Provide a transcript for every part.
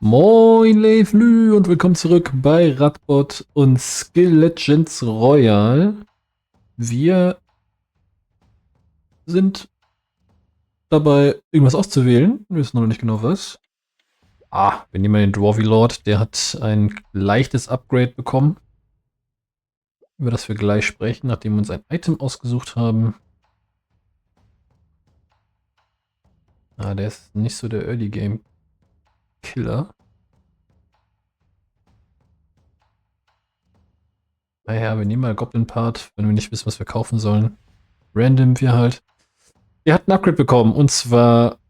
Moin Leiflü und willkommen zurück bei Radbot und Skill Legends Royal. Wir sind dabei, irgendwas auszuwählen. Wir wissen noch nicht genau was. Wir nehmen mal den Dwarvy Lord. Der hat ein leichtes Upgrade bekommen, über das wir gleich sprechen, nachdem wir uns ein Item ausgesucht haben. Der ist nicht so der Early Game Killer. Naja, wir nehmen mal Goblin Part, wenn wir nicht wissen, was wir kaufen sollen. Random wir halt. Er hat ein Upgrade bekommen und zwar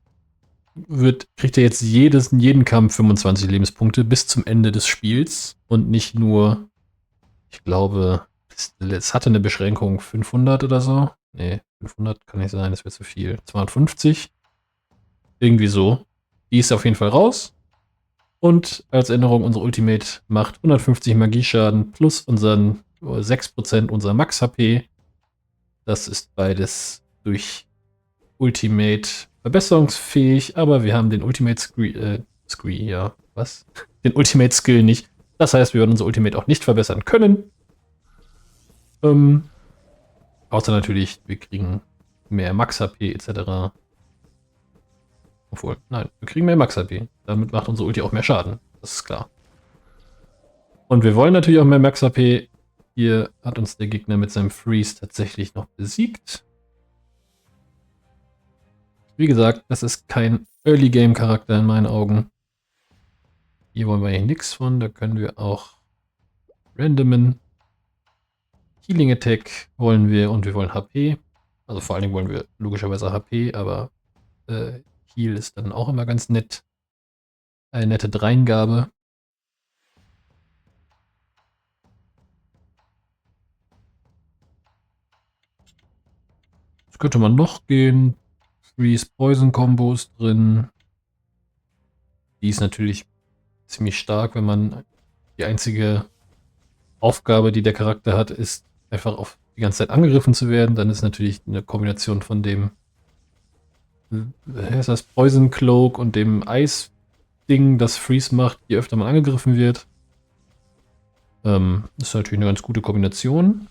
kriegt er jetzt jeden Kampf 25 Lebenspunkte bis zum Ende des Spiels und nicht nur, ich glaube, es hatte eine Beschränkung 500 oder so. Nee, 500 kann nicht sein, das wäre zu viel. 250, irgendwie so. Die ist auf jeden Fall raus. Und als Änderung, unsere Ultimate macht 150 Magieschaden plus unseren 6% unserer Max-HP. Das ist beides durch Ultimate verbesserungsfähig, aber wir haben den Ultimate Den Ultimate Skill nicht. Das heißt, wir werden unser Ultimate auch nicht verbessern können. Außer natürlich, wir kriegen mehr Max-HP etc. Obwohl, nein, wir kriegen mehr Max-HP. Damit macht unsere Ulti auch mehr Schaden. Das ist klar. Und wir wollen natürlich auch mehr Max-HP. Hier hat uns der Gegner mit seinem Freeze tatsächlich noch besiegt. Wie gesagt, das ist kein Early-Game-Charakter in meinen Augen. Hier wollen wir eigentlich nichts von. Da können wir auch randomen. Healing Attack wollen wir und wir wollen HP. Also vor allen Dingen wollen wir logischerweise HP, aber Heal ist dann auch immer ganz nett. Eine nette Dreingabe. Was könnte man noch gehen? Freeze Poison Combos drin. Die ist natürlich ziemlich stark, wenn man die einzige Aufgabe, die der Charakter hat, ist einfach auf die ganze Zeit angegriffen zu werden. Dann ist natürlich eine Kombination von dem heißt das Poison Cloak und dem Eis-Ding, das Freeze macht, je öfter man angegriffen wird. Ist natürlich eine ganz gute Kombination.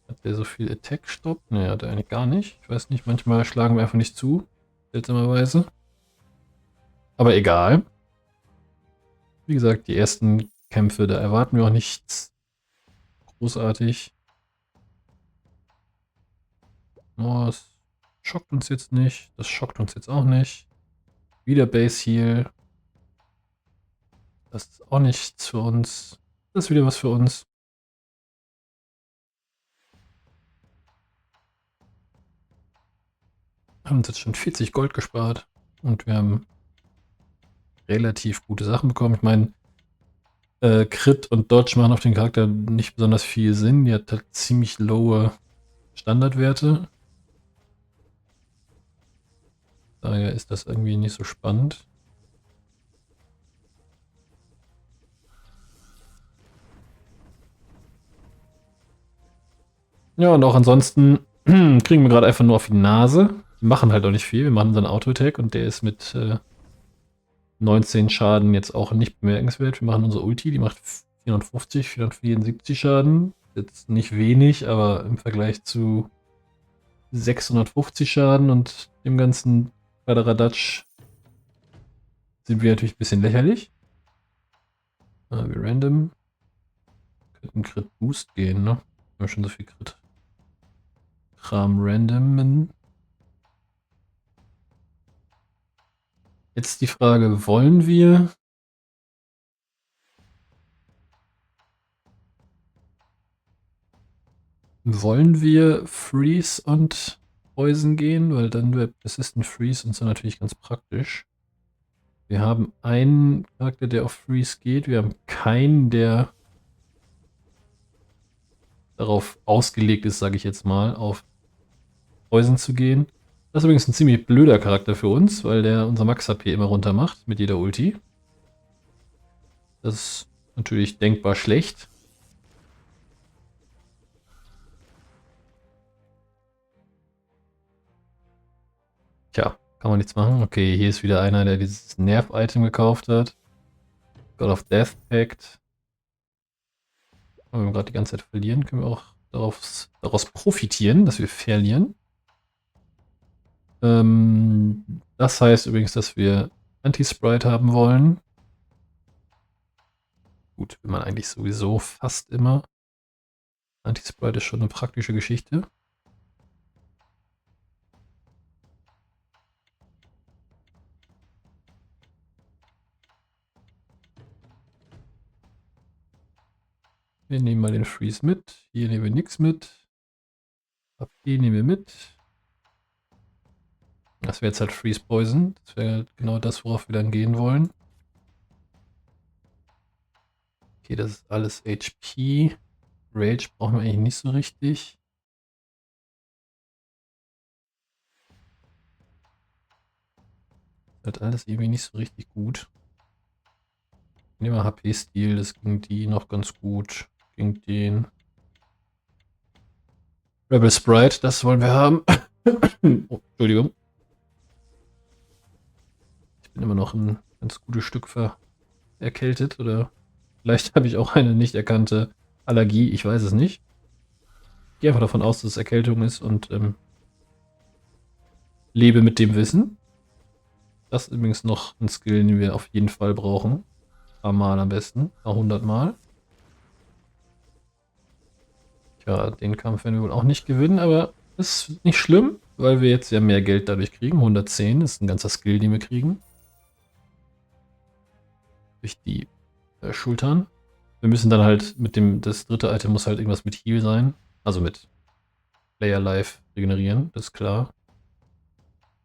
Hat der so viel Attack-Stopp? Ne, hat er eigentlich gar nicht. Ich weiß nicht, manchmal schlagen wir einfach nicht zu. Seltsamerweise. Aber egal. Wie gesagt, die ersten Kämpfe, da erwarten wir auch nichts großartig. Oh, das schockt uns jetzt nicht. Das schockt uns jetzt auch nicht. Wieder Base Heal. Das ist auch nichts für uns. Das ist wieder was für uns. Haben uns jetzt schon 40 Gold gespart. Und wir haben relativ gute Sachen bekommen. Ich meine, Crit und Dodge machen auf den Charakter nicht besonders viel Sinn. Die hat halt ziemlich lowe Standardwerte. Daher ist das irgendwie nicht so spannend. Ja, und auch ansonsten kriegen wir gerade einfach nur auf die Nase. Wir machen halt auch nicht viel. Wir machen unseren Auto-Attack und der ist mit 19 Schaden jetzt auch nicht bemerkenswert. Wir machen unsere Ulti, die macht 450, 474 Schaden. Jetzt nicht wenig, aber im Vergleich zu 650 Schaden und dem ganzen Kladderadatsch sind wir natürlich ein bisschen lächerlich. Wir random. Könnten Crit Boost gehen, ne? Wir haben schon so viel Crit. Kram randomen. Jetzt die Frage, wollen wir Freeze und Poison gehen? Weil dann wäre Persistent Freeze und so natürlich ganz praktisch. Wir haben einen Charakter, der auf Freeze geht. Wir haben keinen, der darauf ausgelegt ist, sage ich jetzt mal, auf Poison zu gehen. Das ist übrigens ein ziemlich blöder Charakter für uns, weil der unser Max-HP immer runter macht mit jeder Ulti. Das ist natürlich denkbar schlecht. Tja, Kann man nichts machen. Okay, hier ist wieder einer, der dieses Nerv-Item gekauft hat. God of Death Pact. Wenn wir gerade die ganze Zeit verlieren, können wir auch daraus profitieren, dass wir verlieren. Das heißt übrigens, dass wir Anti-Sprite haben wollen. Gut, will man eigentlich sowieso fast immer. Anti-Sprite ist schon eine praktische Geschichte. Wir nehmen mal den Freeze mit. Hier nehmen wir nichts mit. AP nehmen wir mit. Das wäre jetzt halt Freeze Poison. Das wäre genau das, worauf wir dann gehen wollen. Okay, das ist alles HP. Rage brauchen wir eigentlich nicht so richtig. Das ist halt alles irgendwie nicht so richtig gut. Nehmen wir HP-Stil, das ging die noch ganz gut. Ging den. Rebel Sprite, das wollen wir haben. Oh, Entschuldigung. Ich bin immer noch ein ganz gutes Stück erkältet oder vielleicht habe ich auch eine nicht erkannte Allergie, ich weiß es nicht. Ich gehe einfach davon aus, dass es Erkältung ist und lebe mit dem Wissen. Das ist übrigens noch ein Skill, den wir auf jeden Fall brauchen. Ein paar Mal am besten, 100 Mal. Tja, den Kampf werden wir wohl auch nicht gewinnen, aber das ist nicht schlimm, weil wir jetzt ja mehr Geld dadurch kriegen. 110 ist ein ganzer Skill, den wir kriegen. Durch die Schultern. Wir müssen dann halt mit das dritte Item muss halt irgendwas mit Heal sein. Also mit Player Life regenerieren, das ist klar.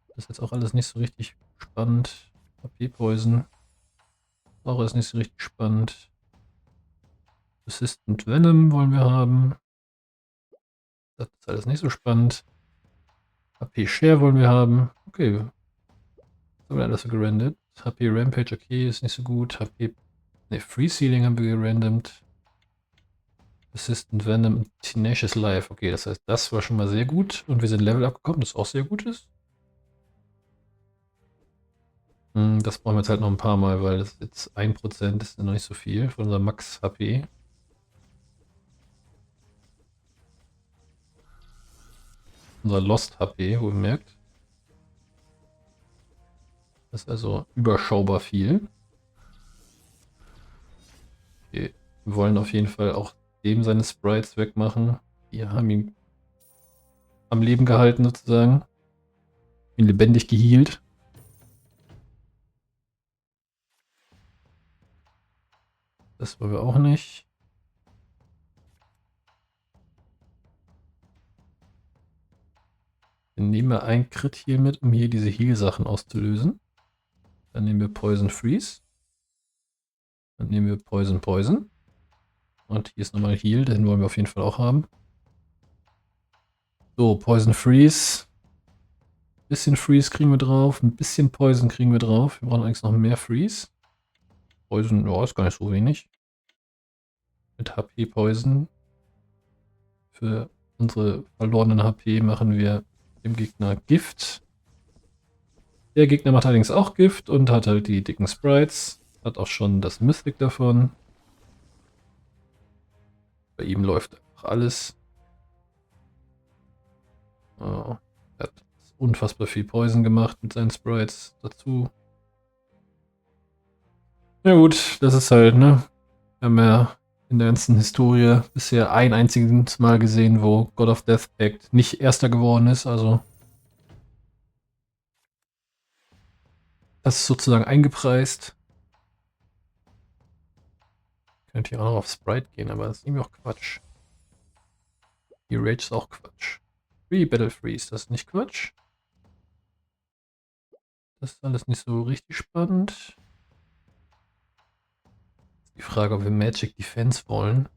Das ist jetzt auch alles nicht so richtig spannend. AP Poison. Auch ist nicht so richtig spannend. Persistent Venom wollen wir haben. Das ist alles nicht so spannend. HP Share wollen wir haben. Okay. Das haben wir alles so gerandet. HP Rampage, okay, ist nicht so gut. HP. Ne, Free Sealing haben wir gerandomt. Persistent Venom und Tenacious Life. Okay, das heißt, das war schon mal sehr gut. Und wir sind Level abgekommen, das auch sehr gut ist. Das brauchen wir jetzt halt noch ein paar Mal, weil das jetzt 1% ist noch nicht so viel von unserem Max HP. Unser Lost HP, wo ihr merkt. Das ist also überschaubar viel. Okay. Wir wollen auf jeden Fall auch dem seine Sprites wegmachen. Wir haben ihn am Leben gehalten sozusagen. Ihn lebendig gehealt. Das wollen wir auch nicht. Wir nehmen mal ein Crit Heal mit, um hier diese Heal-Sachen auszulösen. Dann nehmen wir Poison Freeze. Dann nehmen wir Poison Poison. Und hier ist nochmal Heal, den wollen wir auf jeden Fall auch haben. So, Poison Freeze. Ein bisschen Freeze kriegen wir drauf, ein bisschen Poison kriegen wir drauf. Wir brauchen eigentlich noch mehr Freeze. Poison, ja, ist gar nicht so wenig. Mit HP Poison. Für unsere verlorenen HP machen wir dem Gegner Gift. Der Gegner macht allerdings auch Gift und hat halt die dicken Sprites. Hat auch schon das Mythic davon. Bei ihm läuft einfach alles. Oh, er hat unfassbar viel Poison gemacht mit seinen Sprites dazu. Ja gut, das ist halt, ne? Wir haben ja in der ganzen Historie bisher ein einziges Mal gesehen, wo God of Death Pact nicht Erster geworden ist, also das ist sozusagen eingepreist. Ich könnte hier auch noch auf Sprite gehen, aber das ist irgendwie auch Quatsch. Die Rage ist auch Quatsch. Free Battle Freeze, das ist nicht Quatsch. Das ist alles nicht so richtig spannend. Die Frage, ob wir Magic Defense wollen.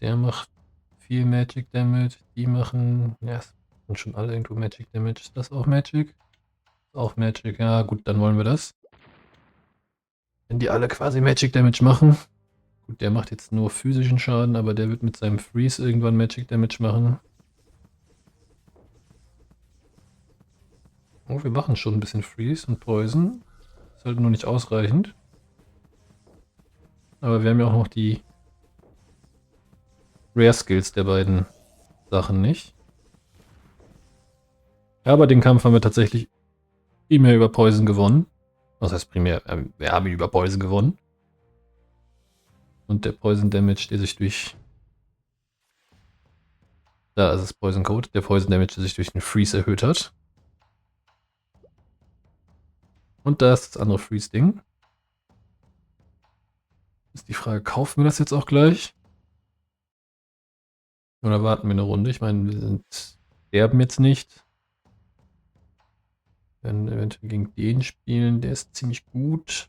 Der macht viel Magic Damage. Die machen, ja, sind schon alle irgendwo Magic Damage. Ist das auch Magic? Ist auch Magic, ja gut, dann wollen wir das. Wenn die alle quasi Magic Damage machen. Gut, der macht jetzt nur physischen Schaden, aber der wird mit seinem Freeze irgendwann Magic Damage machen. Oh, wir machen schon ein bisschen Freeze und Poison. Ist halt nur nicht ausreichend. Aber wir haben ja auch noch die Rare Skills der beiden Sachen nicht. Ja, aber den Kampf haben wir tatsächlich primär über Poison gewonnen. Was heißt primär? Wir haben ihn über Poison gewonnen. Und der Poison Damage, der sich durch... Da ist es Poison Code. Der Poison Damage, der sich durch den Freeze erhöht hat. Und da ist das andere Freeze-Ding. Ist die Frage, kaufen wir das jetzt auch gleich? Oder warten wir eine Runde? Ich meine, wir sterben jetzt nicht. Wir werden eventuell gegen den spielen. Der ist ziemlich gut.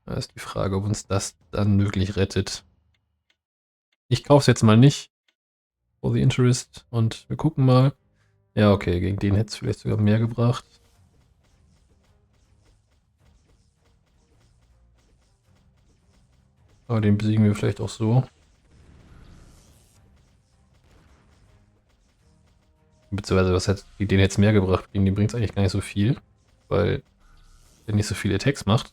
Da ist die Frage, ob uns das dann wirklich rettet. Ich kaufe es jetzt mal nicht. For the interest. Und wir gucken mal. Ja, okay, gegen den hätte es vielleicht sogar mehr gebracht. Aber den besiegen wir vielleicht auch so. Beziehungsweise, gegen den hätte es mehr gebracht? Gegen den bringt es eigentlich gar nicht so viel. Weil der nicht so viele Attacks macht.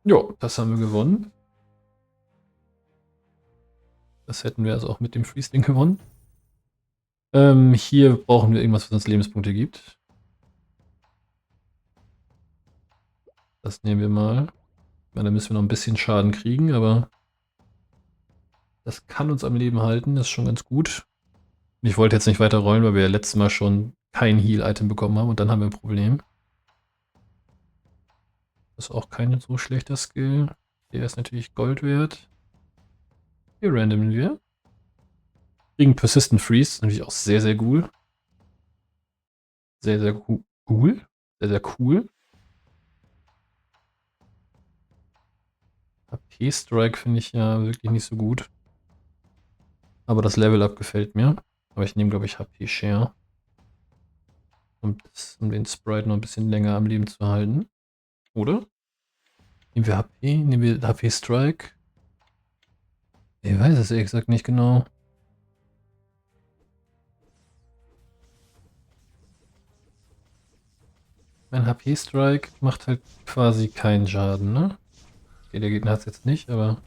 Jo, das haben wir gewonnen. Das hätten wir also auch mit dem Freeze-Ding gewonnen. Hier brauchen wir irgendwas, was uns Lebenspunkte gibt. Das nehmen wir mal. Ich meine, da müssen wir noch ein bisschen Schaden kriegen, aber das kann uns am Leben halten. Das ist schon ganz gut. Ich wollte jetzt nicht weiter rollen, weil wir ja letztes Mal schon kein Heal-Item bekommen haben und dann haben wir ein Problem. Das ist auch kein so schlechter Skill. Der ist natürlich Gold wert. Hier randomen wir. Kriegen Persistent Freeze, natürlich auch sehr, sehr cool. Sehr, sehr cool. Sehr, sehr cool. AP-Strike finde ich ja wirklich nicht so gut. Aber das Level-Up gefällt mir. Aber ich nehme, glaube ich, HP-Share. Um den Sprite noch ein bisschen länger am Leben zu halten. Oder? Nehmen wir HP? Nehmen wir HP-Strike? Ich weiß es ehrlich gesagt nicht genau. Mein HP-Strike macht halt quasi keinen Schaden, ne? Okay, der Gegner hat es jetzt nicht, aber...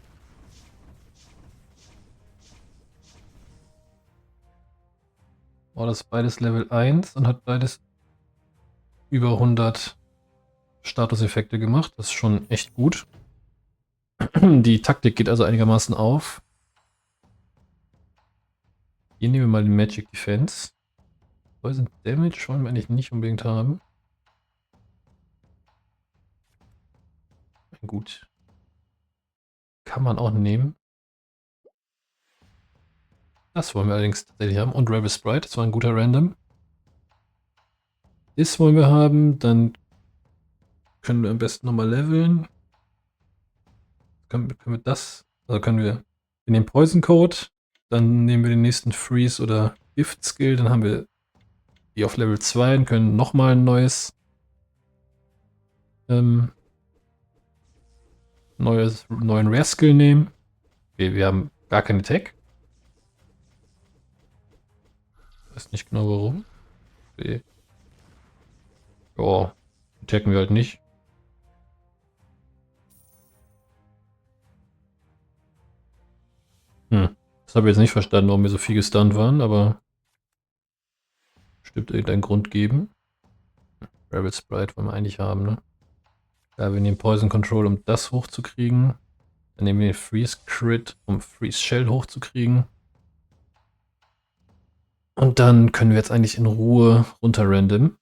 Oh, das ist beides Level 1 und hat beides über 100 Statuseffekte gemacht. Das ist schon echt gut. Die Taktik geht also einigermaßen auf. Hier nehmen wir mal den Magic Defense. Poison Damage wollen wir eigentlich nicht unbedingt haben. Gut. Kann man auch nehmen. Das wollen wir allerdings tatsächlich haben. Und Rebel Sprite, das war ein guter Random. Das wollen wir haben. Dann können wir am besten nochmal leveln. Können wir das... Also können wir... Wir nehmen Poison Code. Dann nehmen wir den nächsten Freeze oder Gift Skill. Dann haben wir die auf Level 2 und können nochmal ein neues... neuen Rare Skill nehmen. Okay, wir haben gar keine Attack. Weiß nicht genau warum. Okay. Ja, attacken wir halt nicht. Das habe ich jetzt nicht verstanden, warum wir so viel gestunt waren, aber bestimmt irgendeinen Grund geben. Rebel Sprite wollen wir eigentlich haben, ne? Ja, wir nehmen Poison Control, um das hochzukriegen. Dann nehmen wir den Freeze Crit, um Freeze Shell hochzukriegen. Und dann können wir jetzt eigentlich in Ruhe runter random.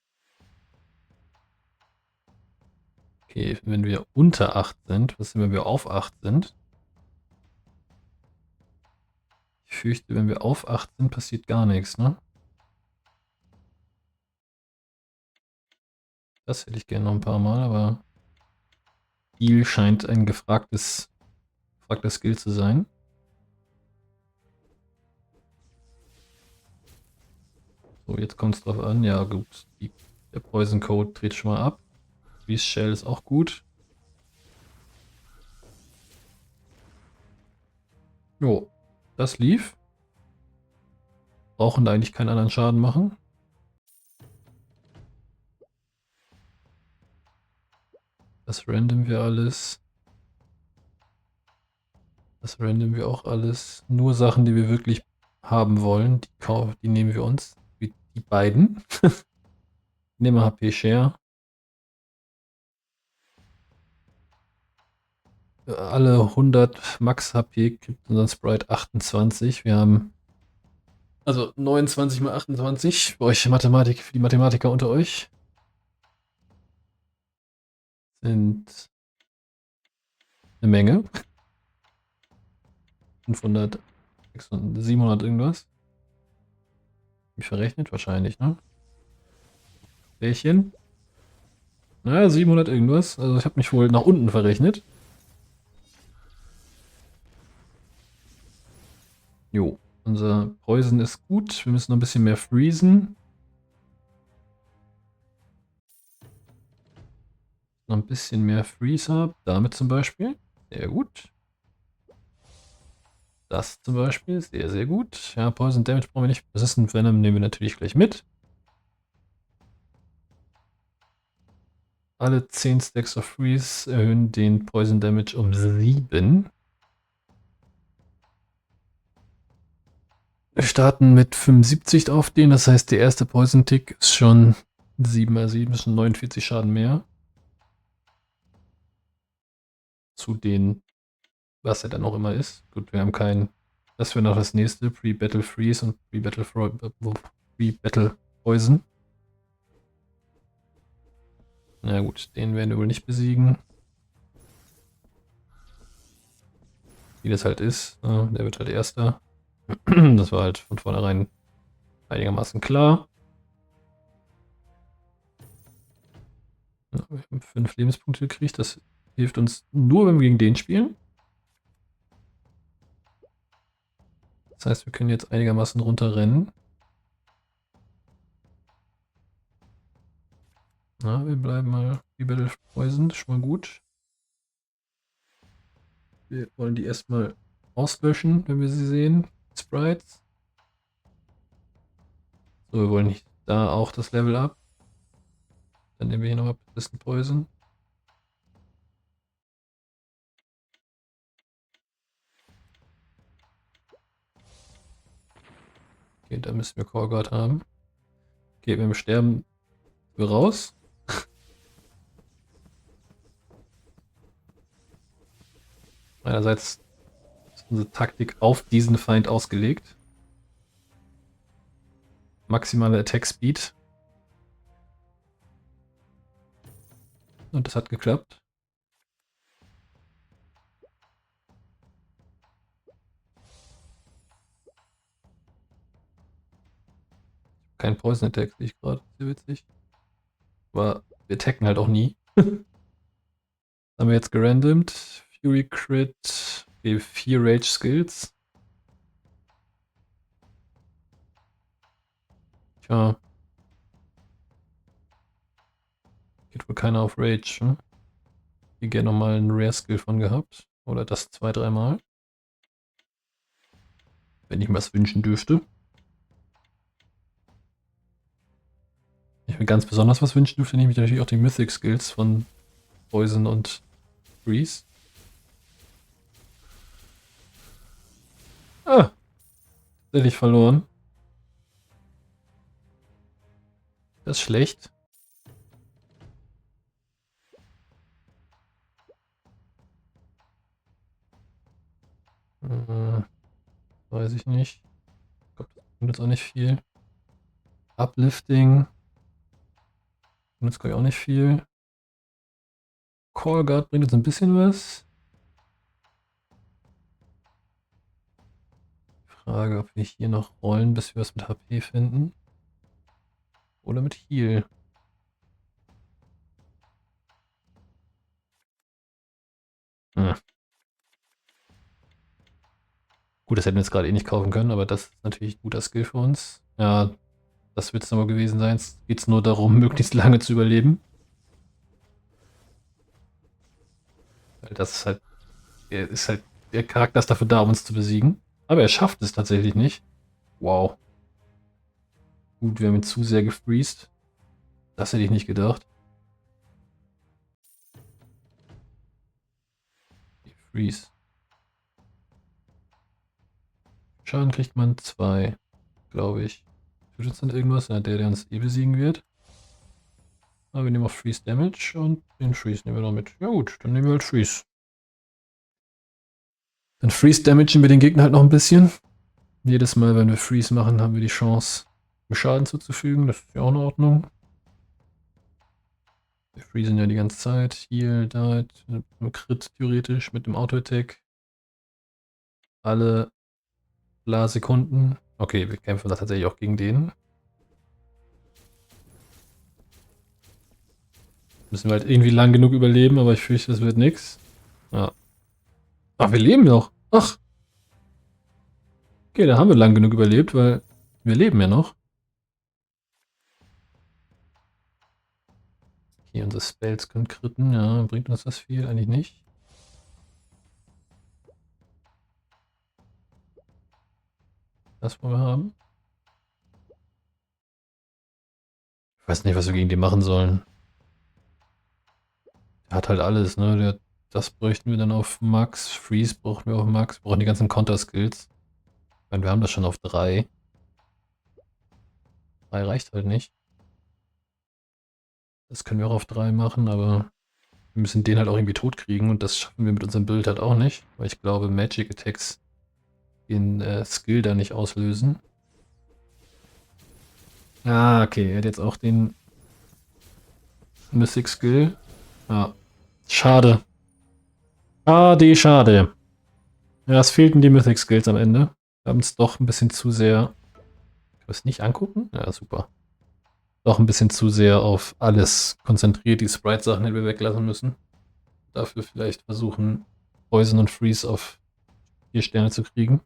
Okay, wenn wir unter 8 sind, was sind, wenn wir auf 8 sind? Ich fürchte, wenn wir auf 8 sind, passiert gar nichts, ne? Das hätte ich gerne noch ein paar Mal, aber Heal scheint ein gefragter Skill zu sein. So, jetzt kommt es drauf an. Ja, gut. Der Poison Code dreht schon mal ab. Freeze Shell ist auch gut. Jo. Das lief. Brauchen da eigentlich keinen anderen Schaden machen. Das random wir alles. Das random wir auch alles. Nur Sachen, die wir wirklich haben wollen, die nehmen wir uns. Wie die beiden. Nehmen wir HP Share. Alle 100 Max HP kriegt unser Sprite 28. Wir haben also 29 mal 28. Für euch Mathematik, für die Mathematiker unter euch. Sind eine Menge. 500, 600, 700 irgendwas. Mich verrechnet? Wahrscheinlich, ne? Bärchen. Naja, 700 irgendwas. Also ich habe mich wohl nach unten verrechnet. Jo, unser Poison ist gut. Wir müssen noch ein bisschen mehr freezen. Noch ein bisschen mehr Freeze habe. Damit zum Beispiel. Sehr gut. Das zum Beispiel. Sehr, sehr gut. Ja, Poison Damage brauchen wir nicht. Resistant Venom nehmen wir natürlich gleich mit. Alle 10 Stacks of Freeze erhöhen den Poison Damage um 7. Wir starten mit 75 auf den, das heißt der erste Poison Tick ist schon 7 mal 7, ist schon 49 Schaden mehr. Zu den, was er dann auch immer ist. Gut, wir haben keinen, das wäre noch das nächste, Pre-Battle Freeze und Pre-Battle Poison. Na gut, den werden wir wohl nicht besiegen. Wie das halt ist, der wird halt erster. Das war halt von vornherein einigermaßen klar. Ja, wir haben 5 Lebenspunkte gekriegt, das hilft uns nur, wenn wir gegen den spielen. Das heißt, wir können jetzt einigermaßen runterrennen. Na, wir bleiben mal wie Battle Poison, schon mal gut. Wir wollen die erstmal auslöschen, wenn wir sie sehen. Sprites. So, wir wollen da auch das Level up. Dann nehmen wir hier nochmal Persistent Poison. Okay, da müssen wir Core Guard haben. Okay, wenn wir sterben, wir raus. Einerseits ist unsere Taktik auf diesen Feind ausgelegt. Maximale Attack Speed. Und das hat geklappt. Kein Poison Attack, sehe ich gerade. Sehr witzig. Aber wir attacken halt auch nie. Haben wir jetzt gerandomt. Fury Crit. Okay, 4 Rage Skills. Tja. Geht wohl keiner auf Rage. Hm? Hier gerne nochmal einen Rare Skill von gehabt. Oder das 2-3 Mal. Wenn ich mir was wünschen dürfte. Wenn ich mir ganz besonders was wünschen dürfte, nehme ich natürlich auch die Mythic Skills von Poison und Freeze. Ah! Tatsächlich verloren. Das ist schlecht. Weiß ich nicht. Ich glaube, das bringt jetzt auch nicht viel. Uplifting. Bringt jetzt, glaube ich, auch nicht viel. Call Guard bringt jetzt ein bisschen was. Frage, ob wir hier noch rollen, bis wir was mit HP finden. Oder mit Heal. Hm. Gut, das hätten wir jetzt gerade eh nicht kaufen können, aber das ist natürlich ein guter Skill für uns. Ja, das wird es nochmal gewesen sein. Es geht nur darum, möglichst lange zu überleben. Weil das ist halt der Charakter ist dafür da, um uns zu besiegen. Aber er schafft es tatsächlich nicht. Wow. Gut, wir haben ihn zu sehr gefreezed. Das hätte ich nicht gedacht. Freeze. Schaden kriegt man 2, glaube ich. Tut uns dann irgendwas? Ja, der uns eh besiegen wird. Aber wir nehmen auch Freeze Damage und den Freeze nehmen wir noch mit. Ja gut, dann nehmen wir halt Freeze. Dann Freeze Damagen wir den Gegner halt noch ein bisschen. Jedes Mal, wenn wir Freeze machen, haben wir die Chance, Schaden zuzufügen. Das ist ja auch in Ordnung. Wir freezen ja die ganze Zeit. Heal, Died, nur Crit theoretisch mit dem Auto-Attack. Alle Sekunden. Okay, wir kämpfen da tatsächlich auch gegen den. Müssen wir halt irgendwie lang genug überleben, aber ich fürchte, das wird nix. Ja. Ach, wir leben noch. Ach. Okay, da haben wir lang genug überlebt, weil wir leben ja noch. Hier, unsere Spells können kritten. Ja, bringt uns das viel? Eigentlich nicht. Das wollen wir haben. Ich weiß nicht, was wir gegen die machen sollen. Der hat halt alles, ne? Das bräuchten wir dann auf Max. Freeze brauchen wir auf Max. Wir brauchen die ganzen Counter-Skills. Ich meine, wir haben das schon auf 3. 3 reicht halt nicht. Das können wir auch auf 3 machen, aber wir müssen den halt auch irgendwie tot kriegen und das schaffen wir mit unserem Bild halt auch nicht, weil ich glaube, Magic Attacks den Skill da nicht auslösen. Ah, okay, er hat jetzt auch den Mythic Skill. Ja, schade. Schade. Ja, es fehlten die Mythic Skills am Ende. Wir haben es doch ein bisschen zu sehr... Kann ich es nicht angucken? Ja, super. Doch ein bisschen zu sehr auf alles konzentriert, die Sprite-Sachen hätten wir weglassen müssen. Dafür vielleicht versuchen, Poison und Freeze auf 4 Sterne zu kriegen.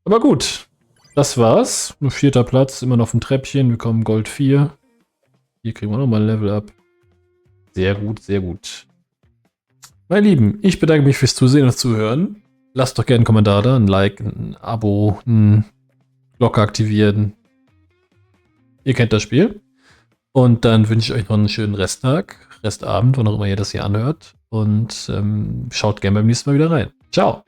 Aber gut, das war's. Nur 4. Platz, immer noch auf dem Treppchen. Wir kommen Gold 4. Hier kriegen wir nochmal ein Level up. Sehr gut, sehr gut. Meine Lieben, ich bedanke mich fürs Zusehen und Zuhören. Lasst doch gerne einen Kommentar da, ein Like, ein Abo, eine Glocke aktivieren. Ihr kennt das Spiel. Und dann wünsche ich euch noch einen schönen Resttag, Restabend, wann auch immer ihr das hier anhört. Und schaut gerne beim nächsten Mal wieder rein. Ciao!